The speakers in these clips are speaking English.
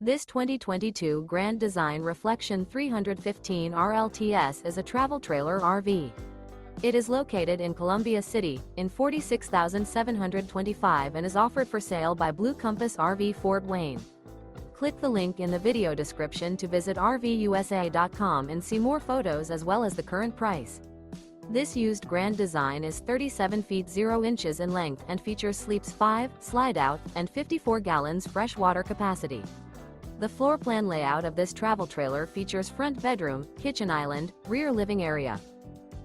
This 2022 Grand Design Reflection 315 RLTS is a travel trailer RV. It is located in Columbia City, in 46,725 and is offered for sale by Blue Compass RV Fort Wayne. Click the link in the video description to visit RVUSA.com and see more photos as well as the current price. This used Grand Design is 37 feet 0 inches in length and features sleeps 5, slide-out, and 54 gallons fresh water capacity. The floor plan layout of this travel trailer features front bedroom, kitchen island, rear living area.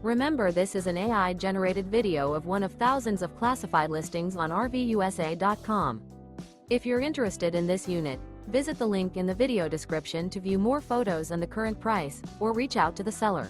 Remember, this is an AI-generated video of one of thousands of classified listings on RVUSA.com. If you're interested in this unit, visit the link in the video description to view more photos and the current price, or reach out to the seller.